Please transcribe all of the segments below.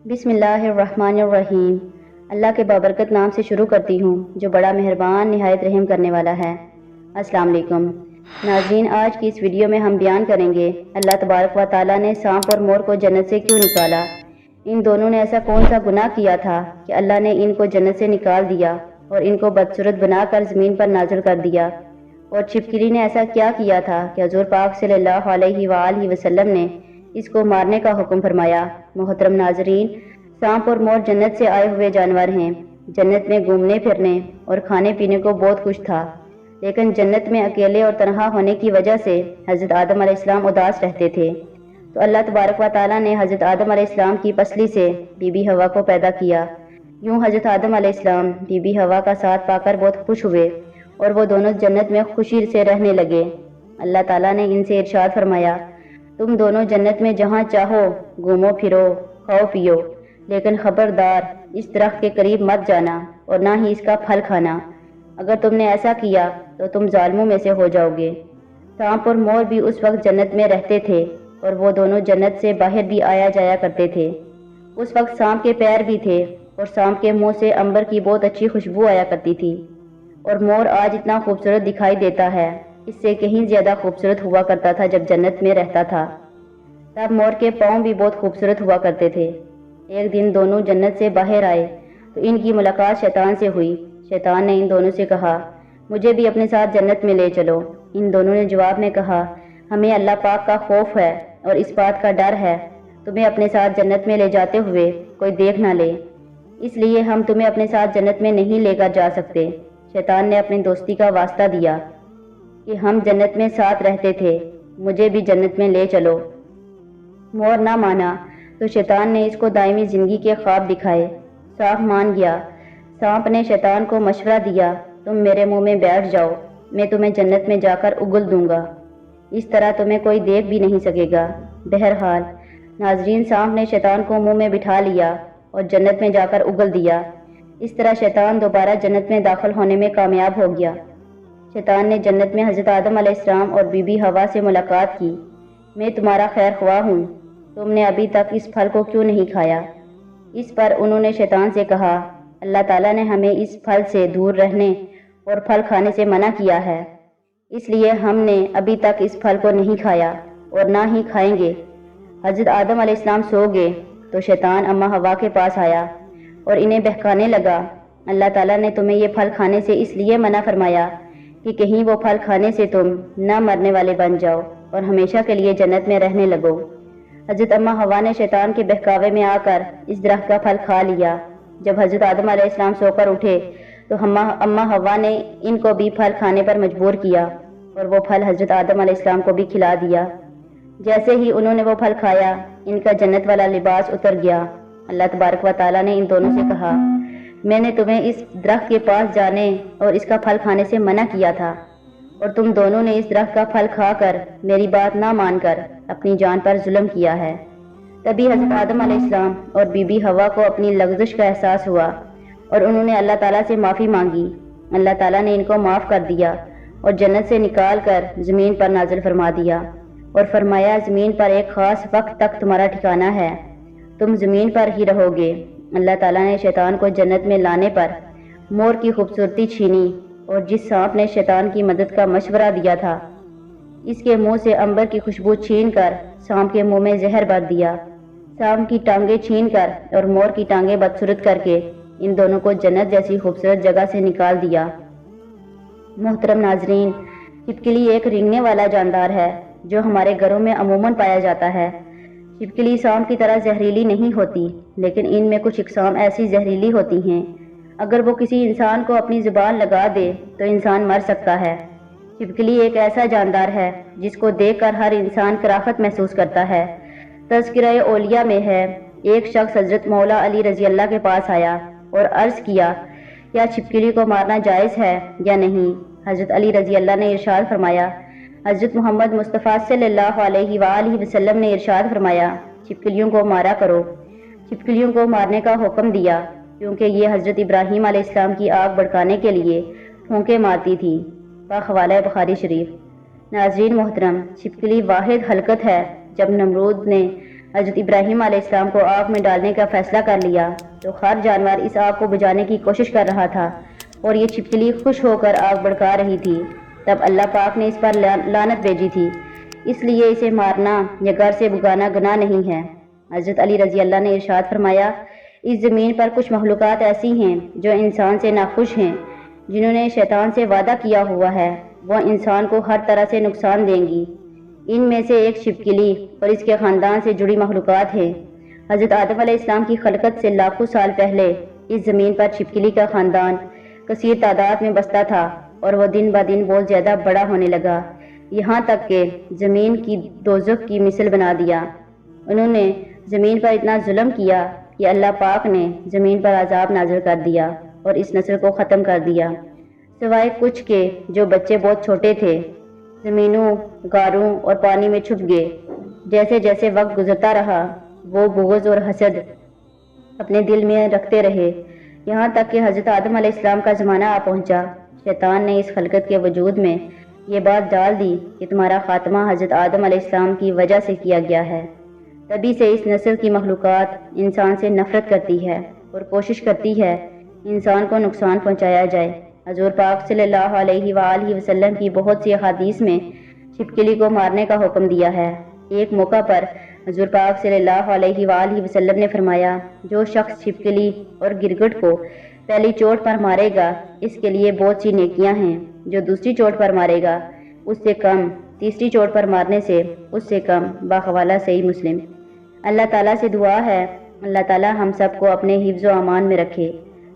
بسم اللہ الرحمن الرحیم۔ اللہ کے بابرکت نام سے شروع کرتی ہوں جو بڑا مہربان نہایت رحم کرنے والا ہے۔ السلام علیکم ناظرین، آج کی اس ویڈیو میں ہم بیان کریں گے اللہ تبارک و تعالیٰ نے سانپ اور مور کو جنت سے کیوں نکالا۔ ان دونوں نے ایسا کون سا گناہ کیا تھا کہ اللہ نے ان کو جنت سے نکال دیا اور ان کو بدصورت بنا کر زمین پر نازل کر دیا، اور چھپکلی نے ایسا کیا کیا تھا کہ حضور پاک صلی اللہ علیہ وآلہ وسلم نے اس کو مارنے کا حکم فرمایا۔ محترم ناظرین، سانپ اور مور جنت سے آئے ہوئے جانور ہیں۔ جنت میں گھومنے پھرنے اور کھانے پینے کو بہت کچھ تھا، لیکن جنت میں اکیلے اور تنہا ہونے کی وجہ سے حضرت آدم علیہ السلام اداس رہتے تھے، تو اللہ تبارک و تعالیٰ نے حضرت آدم علیہ السلام کی پسلی سے بی بی حوا کو پیدا کیا۔ یوں حضرت آدم علیہ السلام بی بی حوا کا ساتھ پا کر بہت خوش ہوئے اور وہ دونوں جنت میں خوشی سے رہنے لگے۔ اللہ تعالیٰ نے ان سے ارشاد فرمایا، تم دونوں جنت میں جہاں چاہو گھومو پھرو، کھاؤ پیو، لیکن خبردار اس درخت کے قریب مت جانا اور نہ ہی اس کا پھل کھانا۔ اگر تم نے ایسا کیا تو تم ظالموں میں سے ہو جاؤ گے۔ سانپ اور مور بھی اس وقت جنت میں رہتے تھے اور وہ دونوں جنت سے باہر بھی آیا جایا کرتے تھے۔ اس وقت سانپ کے پیر بھی تھے اور سانپ کے منہ سے عنبر کی بہت اچھی خوشبو آیا کرتی تھی، اور مور آج اتنا خوبصورت دکھائی دیتا ہے، اس سے کہیں زیادہ خوبصورت ہوا کرتا تھا جب جنت میں رہتا تھا۔ تب مور کے پاؤں بھی بہت خوبصورت ہوا کرتے تھے۔ ایک دن دونوں جنت سے باہر آئے تو ان کی ملاقات شیطان سے ہوئی۔ شیطان نے ان دونوں سے کہا، مجھے بھی اپنے ساتھ جنت میں لے چلو۔ ان دونوں نے جواب میں کہا، ہمیں اللہ پاک کا خوف ہے اور اس بات کا ڈر ہے تمہیں اپنے ساتھ جنت میں لے جاتے ہوئے کوئی دیکھ نہ لے، اس لیے ہم تمہیں اپنے ساتھ جنت میں نہیں لے کر جا سکتے۔ شیطان نے اپنی دوستی کا واسطہ دیا کہ ہم جنت میں ساتھ رہتے تھے، مجھے بھی جنت میں لے چلو۔ مور نہ مانا تو شیطان نے اس کو دائمی زندگی کے خواب دکھائے۔ سانپ مان گیا۔ سانپ نے شیطان کو مشورہ دیا، تم میرے منہ میں بیٹھ جاؤ، میں تمہیں جنت میں جا کر اگل دوں گا، اس طرح تمہیں کوئی دیکھ بھی نہیں سکے گا۔ بہرحال ناظرین، سانپ نے شیطان کو منہ میں بٹھا لیا اور جنت میں جا کر اگل دیا۔ اس طرح شیطان دوبارہ جنت میں داخل ہونے میں کامیاب ہو گیا۔ شیطان نے جنت میں حضرت آدم علیہ السلام اور بی بی حوا سے ملاقات کی۔ میں تمہارا خیر خواہ ہوں، تم نے ابھی تک اس پھل کو کیوں نہیں کھایا؟ اس پر انہوں نے شیطان سے کہا، اللہ تعالیٰ نے ہمیں اس پھل سے دور رہنے اور پھل کھانے سے منع کیا ہے، اس لیے ہم نے ابھی تک اس پھل کو نہیں کھایا اور نہ ہی کھائیں گے۔ حضرت آدم علیہ السلام سو گئے تو شیطان اماں حوا کے پاس آیا اور انہیں بہکانے لگا، اللہ تعالیٰ نے تمہیں یہ پھل کھانے سے اس لیے منع فرمایا کہ کہیں وہ پھل کھانے سے تم نہ مرنے والے بن جاؤ اور ہمیشہ کے لیے جنت میں رہنے لگو۔ حضرت اماں حوا نے شیطان کے بہکاوے میں آ کر اس درخت کا پھل کھا لیا۔ جب حضرت آدم علیہ السلام سو کر اٹھے تو اماں حوا نے ان کو بھی پھل کھانے پر مجبور کیا اور وہ پھل حضرت آدم علیہ السلام کو بھی کھلا دیا۔ جیسے ہی انہوں نے وہ پھل کھایا، ان کا جنت والا لباس اتر گیا۔ اللہ تبارک و تعالیٰ نے ان دونوں سے کہا، میں نے تمہیں اس درخت کے پاس جانے اور اس کا پھل کھانے سے منع کیا تھا، اور تم دونوں نے اس درخت کا پھل کھا کر میری بات نہ مان کر اپنی جان پر ظلم کیا ہے۔ تبھی حضرت آدم علیہ السلام اور بی بی حوا کو اپنی لغزش کا احساس ہوا اور انہوں نے اللہ تعالیٰ سے معافی مانگی۔ اللہ تعالیٰ نے ان کو معاف کر دیا اور جنت سے نکال کر زمین پر نازل فرما دیا اور فرمایا، زمین پر ایک خاص وقت تک تمہارا ٹھکانہ ہے، تم زمین پر ہی رہو گے۔ اللہ تعالیٰ نے شیطان کو جنت میں لانے پر مور کی خوبصورتی چھینی، اور جس سانپ نے شیطان کی مدد کا مشورہ دیا تھا، اس کے منہ سے عنبر کی خوشبو چھین کر سانپ کے منہ میں زہر بھر دیا۔ سانپ کی ٹانگیں چھین کر اور مور کی ٹانگیں بدصورت کر کے ان دونوں کو جنت جیسی خوبصورت جگہ سے نکال دیا۔ محترم ناظرین، چھپکلی ایک رینگنے والا جاندار ہے جو ہمارے گھروں میں عموماً پایا جاتا ہے۔ چھپکلی سانپ کی طرح زہریلی نہیں ہوتی، لیکن ان میں کچھ اقسام ایسی زہریلی ہوتی ہیں، اگر وہ کسی انسان کو اپنی زبان لگا دے تو انسان مر سکتا ہے۔ چھپکلی ایک ایسا جاندار ہے جس کو دیکھ کر ہر انسان کراہت محسوس کرتا ہے۔ تذکرہ اولیاء میں ہے، ایک شخص حضرت مولا علی رضی اللہ کے پاس آیا اور عرض کیا، کیا چھپکلی کو مارنا جائز ہے یا نہیں؟ حضرت علی رضی اللہ نے ارشاد فرمایا، حضرت محمد مصطفیٰ صلی اللہ علیہ وآلہ وسلم نے ارشاد فرمایا، چھپکلیوں کو مارا کرو۔ چھپکلیوں کو مارنے کا حکم دیا کیونکہ یہ حضرت ابراہیم علیہ السلام کی آگ بھڑکانے کے لیے پھونکے مارتی تھی۔ حوالہ بخاری شریف۔ ناظرین محترم، چھپکلی واحد ہلاکت ہے جب نمرود نے حضرت ابراہیم علیہ السلام کو آگ میں ڈالنے کا فیصلہ کر لیا تو ہر جانور اس آگ کو بجھانے کی کوشش کر رہا تھا اور یہ چھپکلی خوش ہو کر آگ بھڑکا رہی تھی۔ تب اللہ پاک نے اس پر لعنت بھیجی تھی، اس لیے اسے مارنا یا گھر سے بھگانا گناہ نہیں ہے۔ حضرت علی رضی اللہ نے ارشاد فرمایا، اس زمین پر کچھ مخلوقات ایسی ہیں جو انسان سے ناخوش ہیں، جنہوں نے شیطان سے وعدہ کیا ہوا ہے وہ انسان کو ہر طرح سے نقصان دیں گی۔ ان میں سے ایک چھپکلی اور اس کے خاندان سے جڑی مخلوقات ہیں۔ حضرت آدم علیہ السلام کی خلقت سے لاکھوں سال پہلے اس زمین پر چھپکلی کا خاندان کثیر تعداد میں بستا تھا اور وہ دن بہ دن بہت زیادہ بڑا ہونے لگا، یہاں تک کہ زمین کی دوزخ کی مثل بنا دیا۔ انہوں نے زمین پر اتنا ظلم کیا کہ اللہ پاک نے زمین پر عذاب نازل کر دیا اور اس نسل کو ختم کر دیا، سوائے کچھ کے جو بچے بہت چھوٹے تھے، زمینوں، غاروں اور پانی میں چھپ گئے۔ جیسے جیسے وقت گزرتا رہا وہ بغض اور حسد اپنے دل میں رکھتے رہے، یہاں تک کہ حضرت آدم علیہ السلام کا زمانہ آ پہنچا۔ شیطان نے اس خلقت کے وجود میں یہ بات ڈال دی کہ تمہارا خاتمہ حضرت آدم علیہ السلام کی وجہ سے کیا گیا ہے۔ تبھی سے اس نسل کی مخلوقات انسان سے نفرت کرتی ہے اور کوشش کرتی ہے انسان کو نقصان پہنچایا جائے۔ حضور پاک صلی اللہ علیہ وآلہ وسلم کی بہت سی احادیث میں چھپکلی کو مارنے کا حکم دیا ہے۔ ایک موقع پر حضور پاک صلی اللہ علیہ وآلہ وسلم نے فرمایا، جو شخص چھپکلی اور گرگٹ کو پہلی چوٹ پر مارے گا اس کے لیے بہت سی نیکیاں ہیں، جو دوسری چوٹ پر مارے گا اس سے کم، تیسری چوٹ پر مارنے سے اس سے کم۔ باحوالہ صحیح مسلم۔ اللہ تعالیٰ سے دعا ہے اللہ تعالیٰ ہم سب کو اپنے حفظ و امان میں رکھے،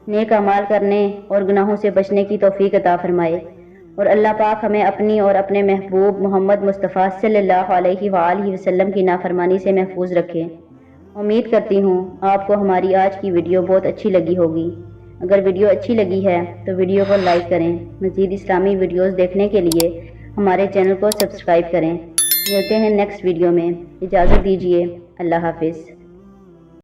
نیک اعمال کرنے اور گناہوں سے بچنے کی توفیق عطا فرمائے، اور اللہ پاک ہمیں اپنی اور اپنے محبوب محمد مصطفیٰ صلی اللہ علیہ وآلہ وسلم کی نافرمانی سے محفوظ رکھے۔ امید کرتی ہوں آپ کو ہماری آج کی ویڈیو بہت اچھی لگی ہوگی۔ اگر ویڈیو اچھی لگی ہے تو ویڈیو کو لائک کریں، مزید اسلامی ویڈیوز دیکھنے کے لیے ہمارے چینل کو سبسکرائب کریں۔ ملتے ہیں نیکسٹ ویڈیو میں، اجازت دیجیے، اللہ حافظ۔